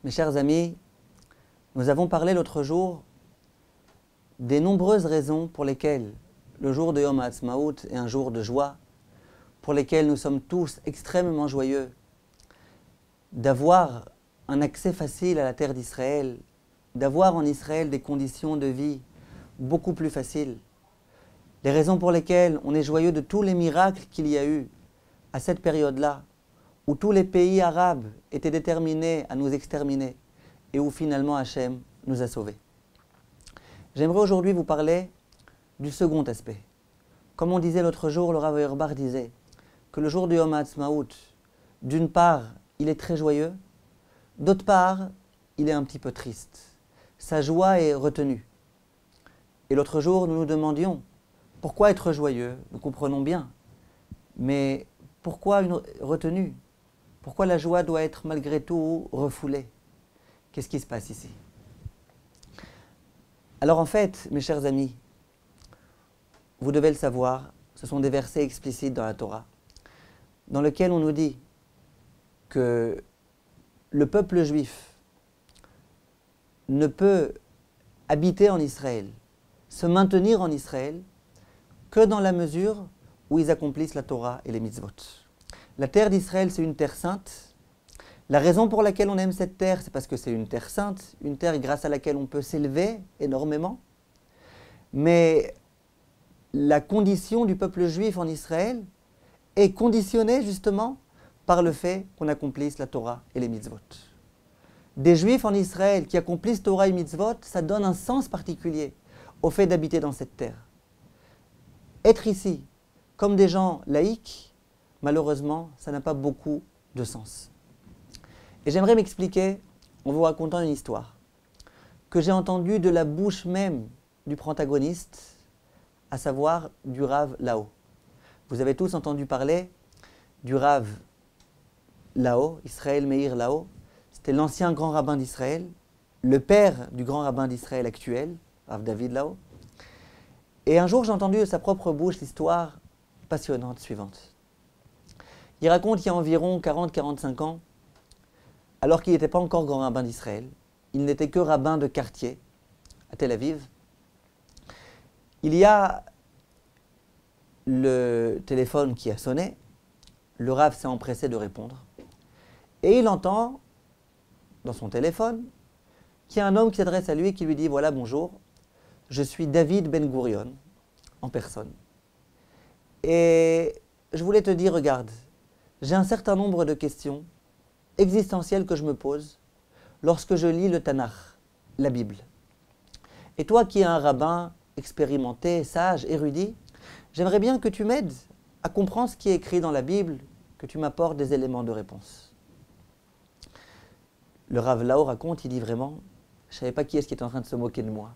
Mes chers amis, nous avons parlé l'autre jour des nombreuses raisons pour lesquelles le jour de Yom HaAtzmaut est un jour de joie, pour lesquelles nous sommes tous extrêmement joyeux d'avoir un accès facile à la terre d'Israël, d'avoir en Israël des conditions de vie beaucoup plus faciles. Les raisons pour lesquelles on est joyeux de tous les miracles qu'il y a eu à cette période-là, où tous les pays arabes étaient déterminés à nous exterminer et où finalement Hachem nous a sauvés. J'aimerais aujourd'hui vous parler du second aspect. Comme on disait l'autre jour, le Rav Auerbach disait que le jour du Yom HaAtzmaut, d'une part, il est très joyeux, d'autre part, il est un petit peu triste. Sa joie est retenue. Et l'autre jour, nous nous demandions, pourquoi être joyeux? Nous comprenons bien. Mais pourquoi une retenue? Pourquoi la joie doit être malgré tout refoulée? Qu'est-ce qui se passe ici? Alors en fait, mes chers amis, vous devez le savoir, ce sont des versets explicites dans la Torah, dans lesquels on nous dit que le peuple juif ne peut habiter en Israël, se maintenir en Israël, que dans la mesure où ils accomplissent la Torah et les mitzvot. La terre d'Israël, c'est une terre sainte. La raison pour laquelle on aime cette terre, c'est parce que c'est une terre sainte, une terre grâce à laquelle on peut s'élever énormément. Mais la condition du peuple juif en Israël est conditionnée justement par le fait qu'on accomplisse la Torah et les mitzvot. Des juifs en Israël qui accomplissent Torah et mitzvot, ça donne un sens particulier au fait d'habiter dans cette terre. Être ici, comme des gens laïcs, malheureusement, ça n'a pas beaucoup de sens. Et j'aimerais m'expliquer en vous racontant une histoire que j'ai entendue de la bouche même du protagoniste, à savoir du Rav Lao. Vous avez tous entendu parler du Rav Lao, Israël Meir Lao. C'était l'ancien grand rabbin d'Israël, le père du grand rabbin d'Israël actuel, Rav David Lao. Et un jour, j'ai entendu de sa propre bouche l'histoire passionnante suivante. Il raconte qu'il y a environ 40-45 ans, alors qu'il n'était pas encore grand rabbin d'Israël, il n'était que rabbin de quartier à Tel Aviv, il y a le téléphone qui a sonné, le Rav s'est empressé de répondre, et il entend dans son téléphone qu'il y a un homme qui s'adresse à lui et qui lui dit « Voilà, bonjour, je suis David Ben Gurion, en personne. Et je voulais te dire, regarde, j'ai un certain nombre de questions existentielles que je me pose lorsque je lis le Tanakh, la Bible. Et toi qui es un rabbin expérimenté, sage, érudit, j'aimerais bien que tu m'aides à comprendre ce qui est écrit dans la Bible, que tu m'apportes des éléments de réponse. » Le Rav Lao raconte, il dit vraiment, je ne savais pas qui est-ce qui était en train de se moquer de moi.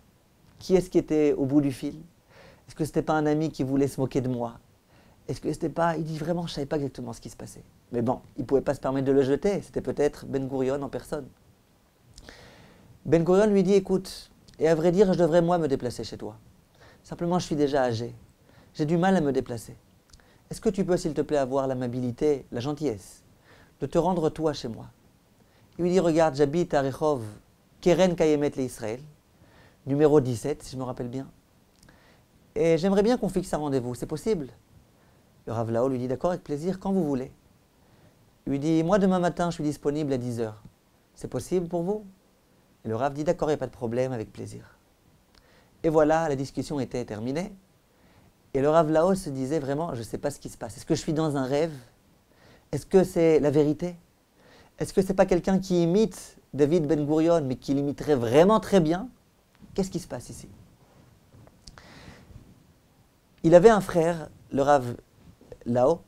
Qui est-ce qui était au bout du fil? Est-ce que ce n'était pas un ami qui voulait se moquer de moi? Est-ce que c'était pas... Il dit vraiment, je ne savais pas exactement ce qui se passait. Mais bon, il ne pouvait pas se permettre de le jeter. C'était peut-être Ben Gurion en personne. Ben Gurion lui dit, écoute, et à vrai dire, je devrais moi me déplacer chez toi. Simplement, je suis déjà âgé. J'ai du mal à me déplacer. Est-ce que tu peux, s'il te plaît, avoir l'amabilité, la gentillesse, de te rendre toi chez moi? Il lui dit, regarde, j'habite à Rehov, Keren Kayemet l'Israël, numéro 17, si je me rappelle bien. Et j'aimerais bien qu'on fixe un rendez-vous. C'est possible? Le Rav Lao lui dit, d'accord, avec plaisir, quand vous voulez. Il lui dit, moi demain matin, je suis disponible à 10h. C'est possible pour vous? Et le Rav dit, d'accord, il n'y a pas de problème, avec plaisir. Et voilà, la discussion était terminée. Et le Rav Lao se disait vraiment, je ne sais pas ce qui se passe. Est-ce que je suis dans un rêve? Est-ce que c'est la vérité? Est-ce que ce n'est pas quelqu'un qui imite David Ben Gurion, mais qui l'imiterait vraiment très bien? Qu'est-ce qui se passe ici? Il avait un frère, le Rav Lao,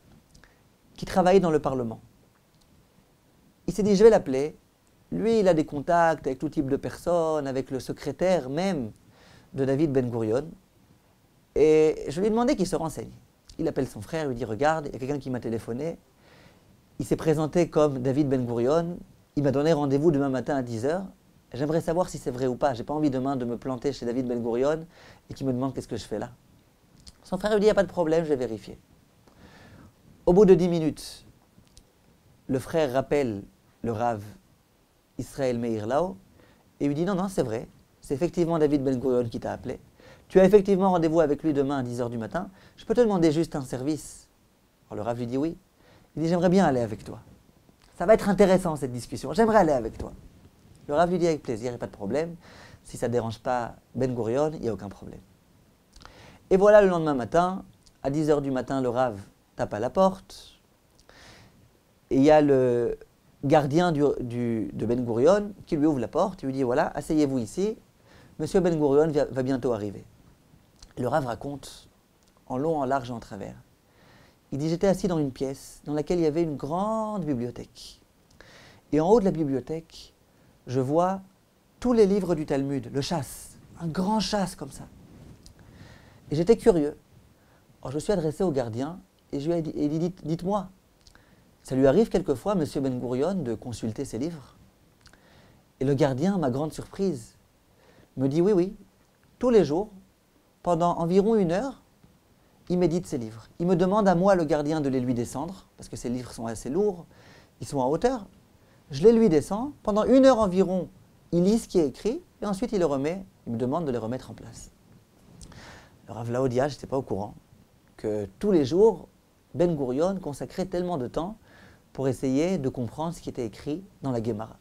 qui travaillait dans le Parlement. Il s'est dit, je vais l'appeler. Lui, il a des contacts avec tout type de personnes, avec le secrétaire même de David Ben Gurion. Et je lui ai demandé qu'il se renseigne. Il appelle son frère, il lui dit, regarde, il y a quelqu'un qui m'a téléphoné. Il s'est présenté comme David Ben Gurion. Il m'a donné rendez-vous demain matin à 10h. J'aimerais savoir si c'est vrai ou pas. Je n'ai pas envie demain de me planter chez David Ben Gurion et qu'il me demande qu'est-ce que je fais là. Son frère lui dit, il n'y a pas de problème, je vais vérifier. Au bout de 10 minutes, le frère rappelle le Rav Israël Meir Lao, et lui dit non, non, c'est vrai, c'est effectivement David Ben Gurion qui t'a appelé. Tu as effectivement rendez-vous avec lui demain à 10 h du matin. Je peux te demander juste un service? Alors le Rav lui dit oui. Il dit j'aimerais bien aller avec toi. Ça va être intéressant cette discussion, j'aimerais aller avec toi. Le Rav lui dit avec plaisir, il n'y a pas de problème. Si ça ne dérange pas Ben Gurion, il n'y a aucun problème. Et voilà, le lendemain matin, à 10 h du matin, le Rav tape à la porte. Et il y a le gardien de Ben Gurion qui lui ouvre la porte. Il lui dit voilà, asseyez-vous ici. Monsieur Ben Gurion va bientôt arriver. Et le Rav raconte en long, en large et en travers. Il dit j'étais assis dans une pièce dans laquelle il y avait une grande bibliothèque. Et en haut de la bibliothèque, je vois tous les livres du Talmud, le chasse, un grand chasse comme ça. Et j'étais curieux. Alors je me suis adressé au gardien et je lui ai dit dites-moi, ça lui arrive quelquefois, monsieur Ben Gurion, de consulter ses livres? Et le gardien, à ma grande surprise, me dit oui, oui, tous les jours, pendant environ 1 heure, il médite ses livres. Il me demande à moi, le gardien, de les lui descendre, parce que ses livres sont assez lourds, ils sont en hauteur. Je les lui descends, pendant 1 heure environ, il lit ce qui est écrit, et ensuite il le remet, il me demande de les remettre en place. Le Rav Laodia, je n'étais pas au courant, que tous les jours, Ben Gurion consacrait tellement de temps pour essayer de comprendre ce qui était écrit dans la Guémara.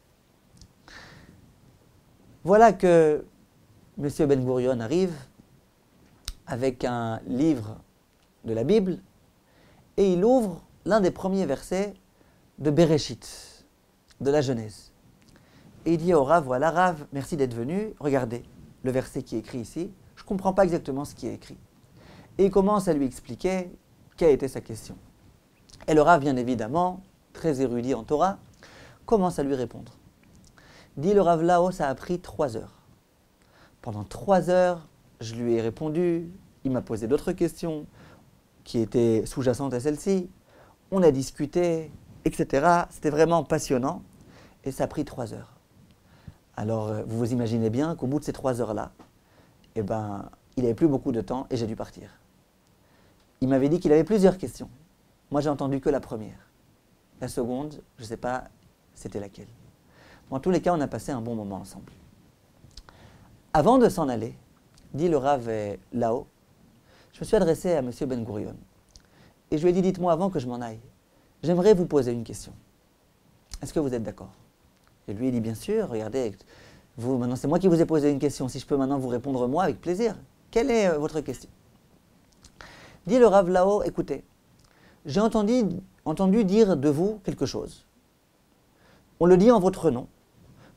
Voilà que M. Ben Gurion arrive avec un livre de la Bible et il ouvre l'un des premiers versets de Bereshit, de la Genèse. Et il dit au Rav, voilà Rav, merci d'être venu, regardez le verset qui est écrit ici, je ne comprends pas exactement ce qui est écrit. Et il commence à lui expliquer quelle était sa question. Et le Rav, bien évidemment, très érudit en Torah, commence à lui répondre. Dit le Rav Lao, ça a pris 3 heures. Pendant 3 heures, je lui ai répondu, il m'a posé d'autres questions qui étaient sous-jacentes à celle-ci, on a discuté, etc. C'était vraiment passionnant et ça a pris 3 heures. Alors, vous vous imaginez bien qu'au bout de ces 3 heures-là, il n'avait plus beaucoup de temps et j'ai dû partir. Il m'avait dit qu'il avait plusieurs questions. Moi, j'ai entendu que la première. La seconde, je ne sais pas c'était laquelle. En tous les cas, on a passé un bon moment ensemble. Avant de s'en aller, dit le Rav Lao, je me suis adressé à M. Ben Gurion et je lui ai dit, dites-moi avant que je m'en aille, j'aimerais vous poser une question. Est-ce que vous êtes d'accord? Et lui, il dit, bien sûr, regardez, vous, maintenant c'est moi qui vous ai posé une question, si je peux maintenant vous répondre moi, avec plaisir. Quelle est votre question? Dit le Rav Lao, écoutez, j'ai entendu dire de vous quelque chose. On le dit en votre nom.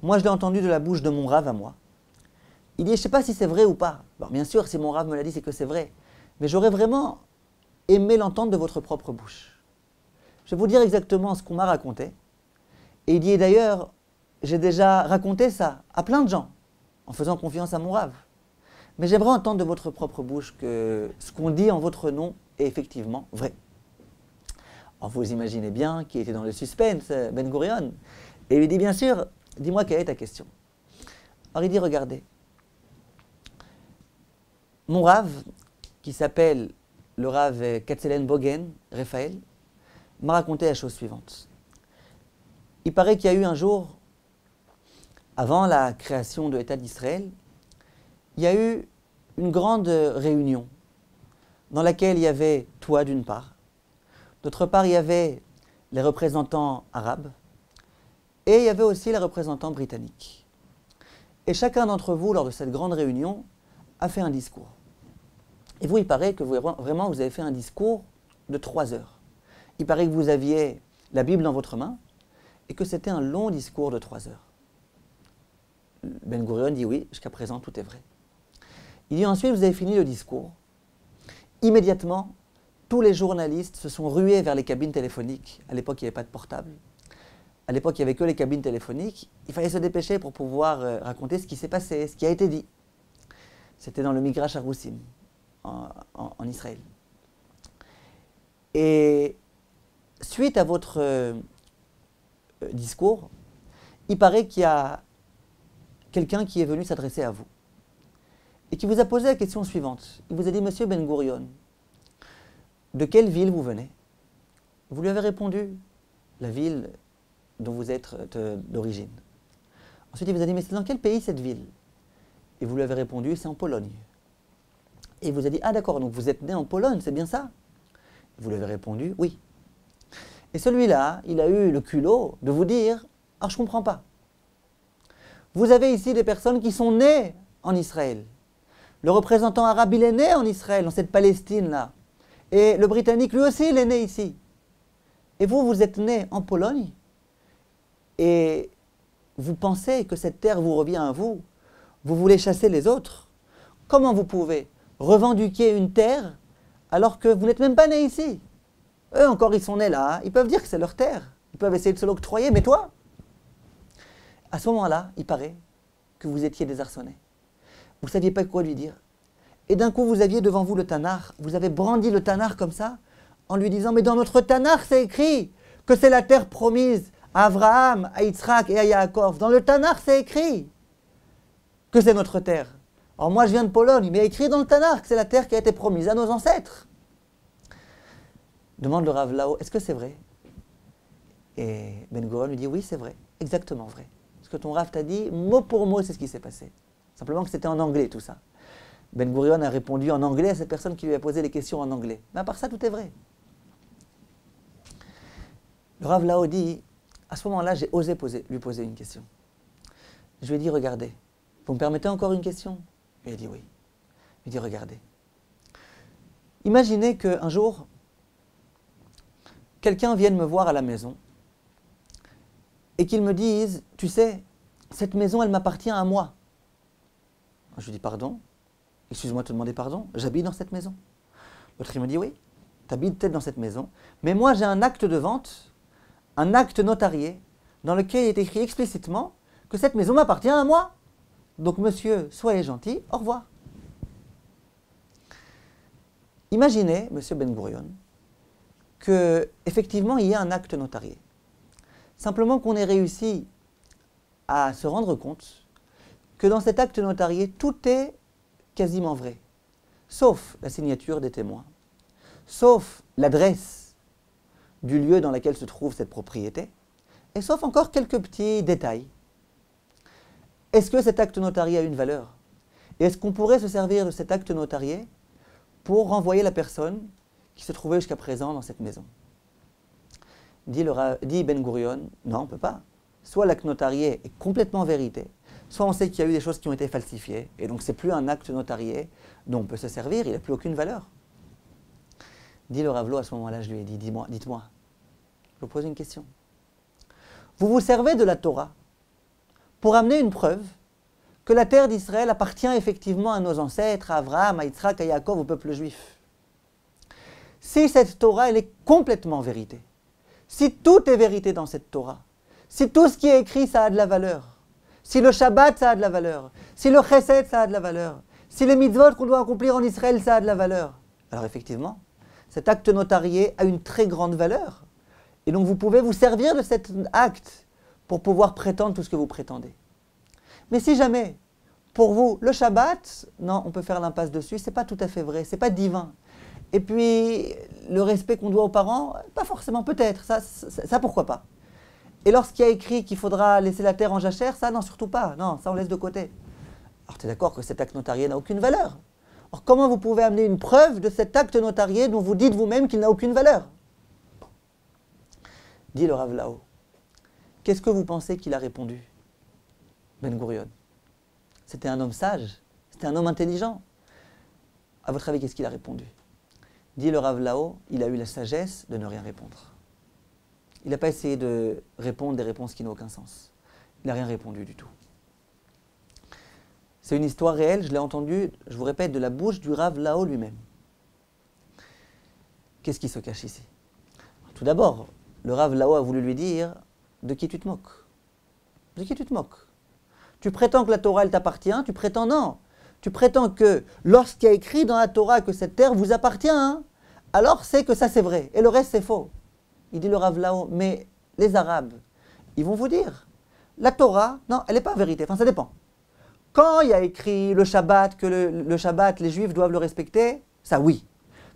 Moi, je l'ai entendu de la bouche de mon Rav à moi. Il dit, je ne sais pas si c'est vrai ou pas. Bon, bien sûr, si mon Rav me l'a dit, c'est que c'est vrai. Mais j'aurais vraiment aimé l'entendre de votre propre bouche. Je vais vous dire exactement ce qu'on m'a raconté. Et il dit, d'ailleurs, j'ai déjà raconté ça à plein de gens, en faisant confiance à mon Rav. Mais j'aimerais entendre de votre propre bouche que ce qu'on dit en votre nom est effectivement vrai. Alors vous imaginez bien qu'il était dans le suspense, Ben Gurion. Et il lui dit, bien sûr, dis-moi quelle est ta question. Alors il dit, regardez, mon Rav, qui s'appelle le Rav Katzelen Bogen, Raphaël, m'a raconté la chose suivante. Il paraît qu'il y a eu un jour, avant la création de l'État d'Israël, il y a eu une grande réunion dans laquelle il y avait toi d'une part, d'autre part il y avait les représentants arabes et il y avait aussi les représentants britanniques. Et chacun d'entre vous, lors de cette grande réunion, a fait un discours. Et vous, il paraît que vous avez fait un discours de 3 heures. Il paraît que vous aviez la Bible dans votre main et que c'était un long discours de 3 heures. Ben Gurion dit oui, jusqu'à présent tout est vrai. Il dit ensuite, vous avez fini le discours. Immédiatement, tous les journalistes se sont rués vers les cabines téléphoniques. À l'époque, il n'y avait pas de portable. À l'époque, il n'y avait que les cabines téléphoniques. Il fallait se dépêcher pour pouvoir raconter ce qui s'est passé, ce qui a été dit. C'était dans le Migrash Haroussim, en Israël. Et suite à votre discours, il paraît qu'il y a quelqu'un qui est venu s'adresser à vous et qui vous a posé la question suivante. Il vous a dit, Monsieur Ben Gurion, de quelle ville vous venez? Vous lui avez répondu, la ville dont vous êtes d'origine. Ensuite, il vous a dit, mais c'est dans quel pays cette ville? Et vous lui avez répondu, c'est en Pologne. Et il vous a dit, ah d'accord, donc vous êtes né en Pologne, c'est bien ça? Vous lui avez répondu, oui. Et celui-là, il a eu le culot de vous dire, alors je ne comprends pas. Vous avez ici des personnes qui sont nées en Israël. Le représentant arabe, il est né en Israël, dans cette Palestine-là. Et le Britannique, lui aussi, il est né ici. Et vous, vous êtes né en Pologne. Et vous pensez que cette terre vous revient à vous. Vous voulez chasser les autres. Comment vous pouvez revendiquer une terre alors que vous n'êtes même pas né ici? Eux encore, ils sont nés là. Ils peuvent dire que c'est leur terre. Ils peuvent essayer de se l'octroyer, mais toi? À ce moment-là, il paraît que vous étiez désarçonné. Vous ne saviez pas quoi lui dire. Et d'un coup, vous aviez devant vous le Tanakh. Vous avez brandi le Tanakh comme ça, en lui disant, mais dans notre Tanakh, c'est écrit que c'est la terre promise à Abraham, à Yitzhak et à Yaakov. Dans le Tanakh, c'est écrit que c'est notre terre. Alors moi, je viens de Pologne, mais écrit dans le Tanakh que c'est la terre qui a été promise à nos ancêtres. Demande le Rav Lao, est-ce que c'est vrai? Et Ben Gurion lui dit, oui, c'est vrai, exactement vrai. Ce que ton Rav t'a dit, mot pour mot, c'est ce qui s'est passé. Simplement que c'était en anglais, tout ça. Ben Gurion a répondu en anglais à cette personne qui lui a posé les questions en anglais. Mais à part ça, tout est vrai. Le Rav Lao dit, à ce moment-là, j'ai osé lui poser une question. Je lui ai dit, regardez, vous me permettez encore une question? Il a dit oui. Il dit, regardez. Imaginez qu'un jour, quelqu'un vienne me voir à la maison et qu'il me dise, tu sais, cette maison, elle m'appartient à moi. Je lui dis, pardon? Excuse-moi de te demander pardon, j'habite dans cette maison. L'autre, il me dit, oui, tu habites peut-être dans cette maison, mais moi, j'ai un acte de vente, un acte notarié, dans lequel il est écrit explicitement que cette maison m'appartient à moi. Donc, monsieur, soyez gentil, au revoir. Imaginez, monsieur Ben Gurion, qu'effectivement, il y a un acte notarié. Simplement qu'on ait réussi à se rendre compte que dans cet acte notarié, tout est quasiment vrai, sauf la signature des témoins, sauf l'adresse du lieu dans lequel se trouve cette propriété, et sauf encore quelques petits détails. Est-ce que cet acte notarié a une valeur? Et est-ce qu'on pourrait se servir de cet acte notarié pour renvoyer la personne qui se trouvait jusqu'à présent dans cette maison? Dit Ben Gurion, non, on ne peut pas. Soit l'acte notarié est complètement vérité, soit on sait qu'il y a eu des choses qui ont été falsifiées, et donc c'est plus un acte notarié dont on peut se servir, il n'a plus aucune valeur. Dit le Rav Lo, à ce moment-là, je lui ai dit, dites-moi, je vous pose une question. Vous vous servez de la Torah pour amener une preuve que la terre d'Israël appartient effectivement à nos ancêtres, à Abraham, à Yitzhak, à Yaakov, au peuple juif. Si cette Torah, elle est complètement vérité, si tout est vérité dans cette Torah, si tout ce qui est écrit, ça a de la valeur, si le Shabbat, ça a de la valeur, si le Chesed, ça a de la valeur, si les mitzvot qu'on doit accomplir en Israël, ça a de la valeur, alors effectivement, cet acte notarié a une très grande valeur. Et donc vous pouvez vous servir de cet acte pour pouvoir prétendre tout ce que vous prétendez. Mais si jamais, pour vous, le Shabbat, non, on peut faire l'impasse dessus, c'est pas tout à fait vrai, c'est pas divin. Et puis, le respect qu'on doit aux parents, pas forcément, peut-être, ça pourquoi pas. Et lorsqu'il y a écrit qu'il faudra laisser la terre en jachère, ça, non, surtout pas, non, ça on laisse de côté. Alors tu es d'accord que cet acte notarié n'a aucune valeur. Alors comment vous pouvez amener une preuve de cet acte notarié dont vous dites vous-même qu'il n'a aucune valeur? Dit le Rav Lao. Qu'est-ce que vous pensez qu'il a répondu? Ben Gurion. C'était un homme sage, c'était un homme intelligent. À votre avis, qu'est-ce qu'il a répondu? Dit le Rav Lao, il a eu la sagesse de ne rien répondre. Il n'a pas essayé de répondre des réponses qui n'ont aucun sens. Il n'a rien répondu du tout. C'est une histoire réelle, je l'ai entendue, je vous répète, de la bouche du Rav Lao lui-même. Qu'est-ce qui se cache ici? Tout d'abord, le Rav Lao a voulu lui dire, de qui tu te moques? De qui tu te moques? Tu prétends que la Torah, elle t'appartient, tu prétends non. Tu prétends que lorsqu'il y a écrit dans la Torah que cette terre vous appartient, hein, alors c'est que ça c'est vrai, et le reste c'est faux. Il dit le Rav Lao, mais les Arabes, ils vont vous dire, la Torah, non, elle n'est pas vérité, enfin ça dépend. Quand il y a écrit le Shabbat, que le Shabbat, les Juifs doivent le respecter, ça oui.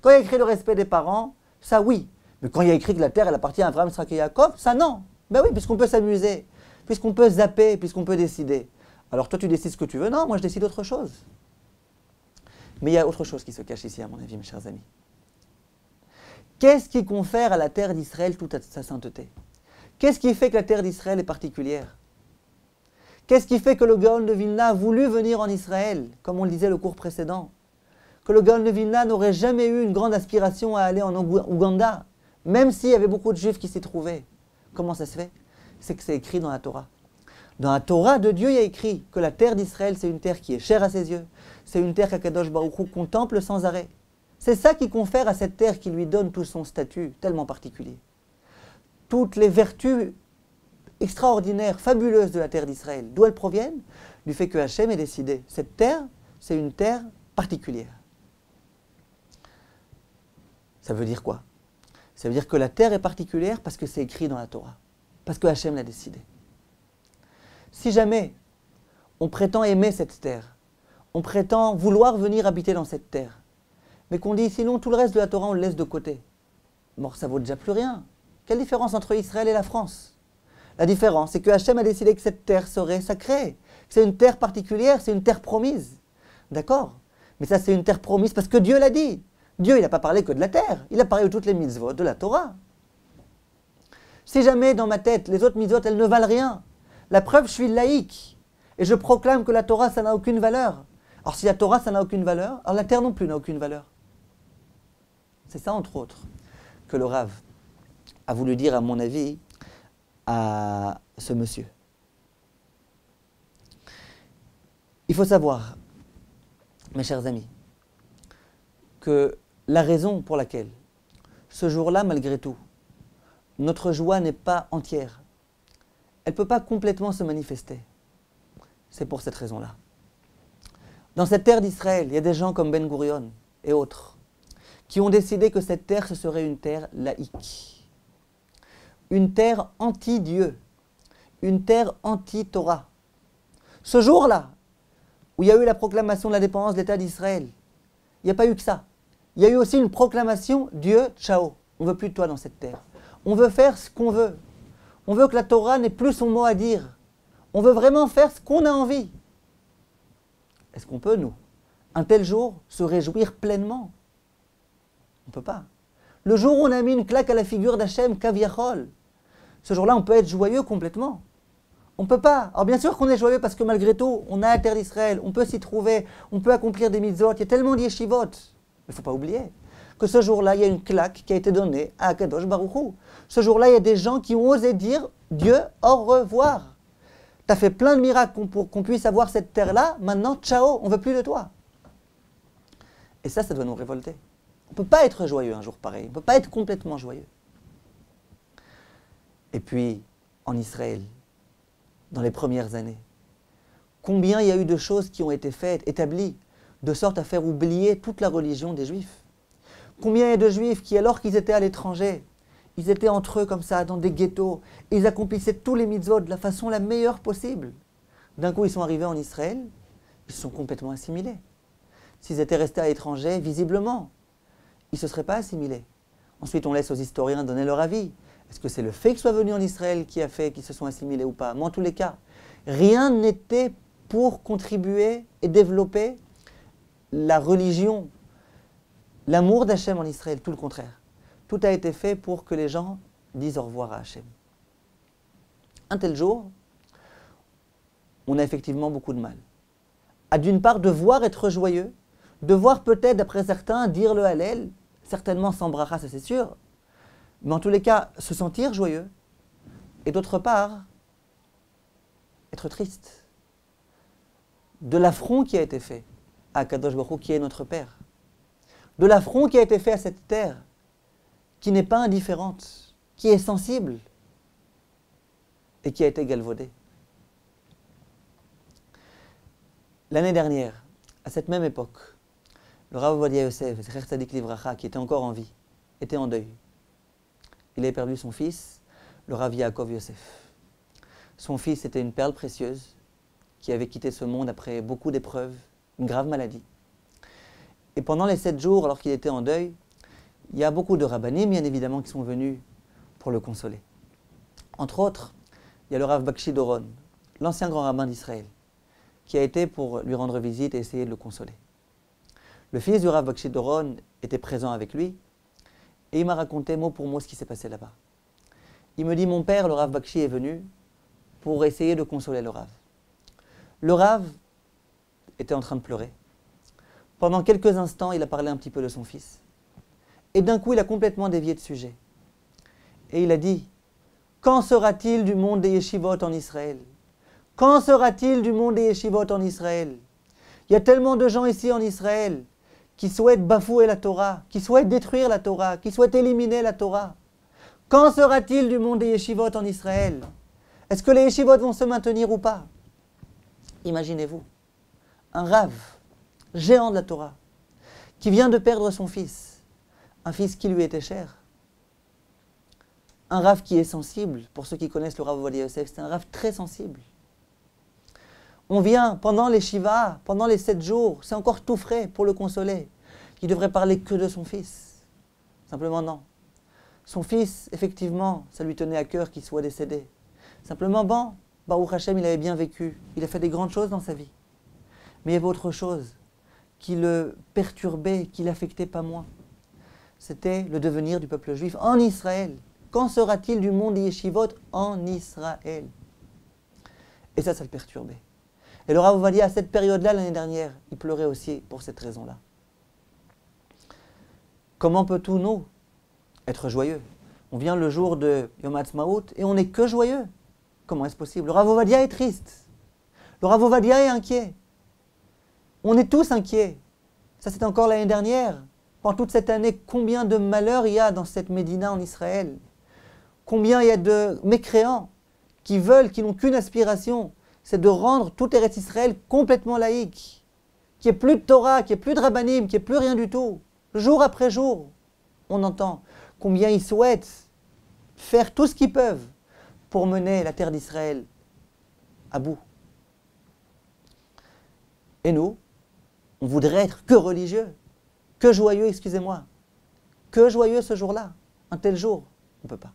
Quand il y a écrit le respect des parents, ça oui. Mais quand il y a écrit que la terre, elle appartient à Abraham, Yitzhak et Yaakov, ça non. Ben oui, puisqu'on peut s'amuser puisqu'on peut zapper, puisqu'on peut décider. Alors toi tu décides ce que tu veux, non, moi je décide autre chose. Mais il y a autre chose qui se cache ici, à mon avis, mes chers amis. Qu'est-ce qui confère à la terre d'Israël toute sa sainteté? Qu'est-ce qui fait que la terre d'Israël est particulière? Qu'est-ce qui fait que le Gaon de Vilna a voulu venir en Israël, comme on le disait le cours précédent? Que le Gaon de Vilna n'aurait jamais eu une grande aspiration à aller en Ouganda, même s'il y avait beaucoup de Juifs qui s'y trouvaient. Comment ça se fait? C'est que c'est écrit dans la Torah. Dans la Torah de Dieu, il y a écrit que la terre d'Israël, c'est une terre qui est chère à ses yeux. C'est une terre qu'Akadosh Baruch Hu contemple sans arrêt. C'est ça qui confère à cette terre, qui lui donne tout son statut tellement particulier. Toutes les vertus extraordinaires, fabuleuses de la terre d'Israël, d'où elles proviennent? Du fait que Hachem ait décidé. Cette terre, c'est une terre particulière. Ça veut dire quoi? Ça veut dire que la terre est particulière parce que c'est écrit dans la Torah. Parce que Hachem l'a décidé. Si jamais on prétend aimer cette terre, on prétend vouloir venir habiter dans cette terre, mais qu'on dit sinon tout le reste de la Torah on le laisse de côté, bon, ça vaut déjà plus rien. Quelle différence entre Israël et la France? La différence, c'est que Hachem a décidé que cette terre serait sacrée. C'est une terre particulière, c'est une terre promise. D'accord? Mais ça, c'est une terre promise parce que Dieu l'a dit. Dieu, il n'a pas parlé que de la terre. Il a parlé de toutes les mitzvot de la Torah. Si jamais, dans ma tête, les autres mitzvot, elles ne valent rien, la preuve, je suis laïque. Et je proclame que la Torah, ça n'a aucune valeur. Alors, si la Torah, ça n'a aucune valeur, alors la terre non plus n'a aucune valeur. C'est ça, entre autres, que le Rav a voulu dire, à mon avis, à ce monsieur. Il faut savoir, mes chers amis, que la raison pour laquelle, ce jour-là, malgré tout, notre joie n'est pas entière, elle ne peut pas complètement se manifester, c'est pour cette raison-là. Dans cette terre d'Israël, il y a des gens comme Ben Gurion et autres, qui ont décidé que cette terre, ce serait une terre laïque. Une terre anti-Dieu, une terre anti-Torah. Ce jour-là, où il y a eu la proclamation de l'indépendance de l'État d'Israël, il n'y a pas eu que ça. Il y a eu aussi une proclamation, Dieu, ciao, on ne veut plus de toi dans cette terre. On veut faire ce qu'on veut. On veut que la Torah n'ait plus son mot à dire. On veut vraiment faire ce qu'on a envie. Est-ce qu'on peut, nous, un tel jour, se réjouir pleinement? On ne peut pas. Le jour où on a mis une claque à la figure d'Hachem, Kaviachol, ce jour-là, on peut être joyeux complètement. On ne peut pas. Alors bien sûr qu'on est joyeux parce que malgré tout, on a la terre d'Israël, on peut s'y trouver, on peut accomplir des mitzvot, il y a tellement d'yeshivot. Mais il ne faut pas oublier que ce jour-là, il y a une claque qui a été donnée à Akadosh Baruch Hu. Ce jour-là, il y a des gens qui ont osé dire Dieu, au revoir. Tu as fait plein de miracles pour qu'on puisse avoir cette terre-là, maintenant, ciao, on ne veut plus de toi. Et ça doit nous révolter. On ne peut pas être joyeux un jour pareil, on ne peut pas être complètement joyeux. Et puis, en Israël, dans les premières années, combien il y a eu de choses qui ont été faites, établies, de sorte à faire oublier toute la religion des Juifs. Combien il y a de Juifs qui, alors qu'ils étaient à l'étranger, ils étaient entre eux comme ça, dans des ghettos, et ils accomplissaient tous les mitzvot de la façon la meilleure possible. D'un coup, ils sont arrivés en Israël, ils se sont complètement assimilés. S'ils étaient restés à l'étranger, visiblement, ils ne se seraient pas assimilés. Ensuite, on laisse aux historiens donner leur avis. Est-ce que c'est le fait qu'ils soient venus en Israël qui a fait qu'ils se sont assimilés ou pas? Mais en tous les cas, rien n'était pour contribuer et développer la religion, l'amour d'Hachem en Israël, tout le contraire. Tout a été fait pour que les gens disent au revoir à Hachem. Un tel jour, on a effectivement beaucoup de mal. À d'une part, devoir être joyeux, devoir peut-être, d'après certains, dire le Hallel, certainement sans bracha, ça c'est sûr, mais en tous les cas, se sentir joyeux, et d'autre part, être triste de l'affront qui a été fait à Kadosh Baruch Hu, qui est notre Père, de l'affront qui a été fait à cette terre, qui n'est pas indifférente, qui est sensible, et qui a été galvaudée. L'année dernière, à cette même époque, le Rav Ovadia Yosef, Zecher Tzadik Livracha, qui était encore en vie, était en deuil. Il avait perdu son fils, le Rav Yaakov Yosef. Son fils était une perle précieuse qui avait quitté ce monde après beaucoup d'épreuves, une grave maladie. Et pendant les 7 jours, alors qu'il était en deuil, il y a beaucoup de rabbanim, bien évidemment, qui sont venus pour le consoler. Entre autres, il y a le Rav Bakshi Doron, l'ancien grand rabbin d'Israël, qui a été pour lui rendre visite et essayer de le consoler. Le fils du Rav Bakshi Doron était présent avec lui et il m'a raconté mot pour mot ce qui s'est passé là-bas. Il me dit, mon père, le Rav Bakshi, est venu pour essayer de consoler le Rav. Le Rav était en train de pleurer. Pendant quelques instants, il a parlé un petit peu de son fils. Et d'un coup, il a complètement dévié de sujet. Et il a dit, quand sera-t-il du monde des yeshivot en Israël? Quand sera-t-il du monde des yeshivot en Israël? Il y a tellement de gens ici en Israël qui souhaitent bafouer la Torah, qui souhaitent détruire la Torah, qui souhaitent éliminer la Torah. Quand sera-t-il du monde des yeshivot en Israël? Est-ce que les yeshivot vont se maintenir ou pas? Imaginez-vous, un Rav, géant de la Torah, qui vient de perdre son fils, un fils qui lui était cher. Un Rav qui est sensible, pour ceux qui connaissent le Rav Ovadia Yosef, c'est un Rav très sensible. On vient pendant les Shiva, pendant les 7 jours, c'est encore tout frais pour le consoler. Il devrait parler que de son fils. Simplement non. Son fils, effectivement, ça lui tenait à cœur qu'il soit décédé. Simplement, bon, Baruch Hashem, il avait bien vécu. Il a fait des grandes choses dans sa vie. Mais il y avait autre chose qui le perturbait, qui l'affectait pas moins. C'était le devenir du peuple juif en Israël. Quand sera-t-il du monde des yeshivot en Israël? Et ça le perturbait. Et le Rav Ovadia, à cette période-là, l'année dernière, il pleurait aussi pour cette raison-là. Comment peut-on, nous, être joyeux? On vient le jour de Yom Ha'atzmaut et on n'est que joyeux. Comment est-ce possible? Le Rav Ovadia est triste. Le Rav Ovadia est inquiet. On est tous inquiets. Ça, c'est encore l'année dernière. Pendant toute cette année, combien de malheurs il y a dans cette Médina en Israël? Combien il y a de mécréants qui veulent, qui n'ont qu'une aspiration, c'est de rendre tout Eretz Israël complètement laïque. Qu'il n'y ait plus de Torah, qu'il n'y ait plus de Rabbanim, qu'il n'y ait plus rien du tout. Jour après jour, on entend combien ils souhaitent faire tout ce qu'ils peuvent pour mener la terre d'Israël à bout. Et nous, on voudrait être que religieux, que joyeux, excusez-moi, que joyeux ce jour-là, un tel jour, on ne peut pas.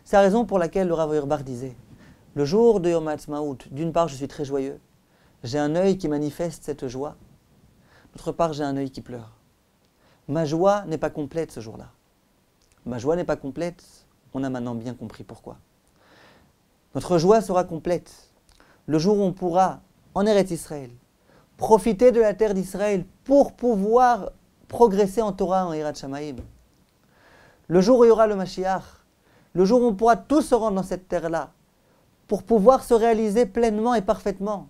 C'est la raison pour laquelle le Rav Auerbach disait, le jour de Yom Ha'atzmaut, d'une part je suis très joyeux, j'ai un œil qui manifeste cette joie, d'autre part j'ai un œil qui pleure. Ma joie n'est pas complète ce jour-là. Ma joie n'est pas complète, on a maintenant bien compris pourquoi. Notre joie sera complète le jour où on pourra, en Eretz Israël, profiter de la terre d'Israël pour pouvoir progresser en Torah, en Yirat Shamayim. Le jour où il y aura le Mashiach, le jour où on pourra tous se rendre dans cette terre-là, pour pouvoir se réaliser pleinement et parfaitement,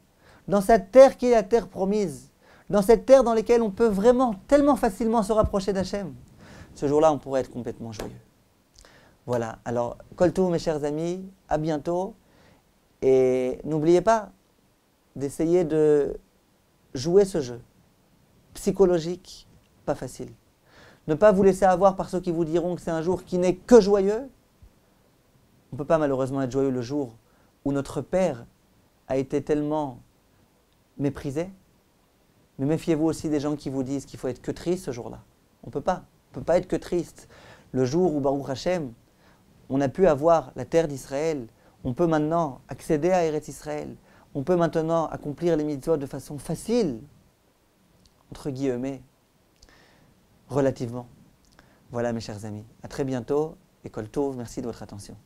dans cette terre qui est la terre promise, dans cette terre dans laquelle on peut vraiment, tellement facilement se rapprocher d'Hachem. Ce jour-là, on pourrait être complètement joyeux. Voilà, alors, Kol Tov, mes chers amis, à bientôt. Et n'oubliez pas d'essayer de jouer ce jeu. Psychologique, pas facile. Ne pas vous laisser avoir par ceux qui vous diront que c'est un jour qui n'est que joyeux. On ne peut pas malheureusement être joyeux le jour où notre Père a été tellement méprisé. Mais méfiez-vous aussi des gens qui vous disent qu'il faut être que triste ce jour-là. On ne peut pas être que triste. Le jour où Baruch Hashem, on a pu avoir la terre d'Israël, on peut maintenant accéder à Eretz Israël, on peut maintenant accomplir les mitzvot de façon facile, entre guillemets, relativement. Voilà mes chers amis, à très bientôt et Kol Tov, merci de votre attention.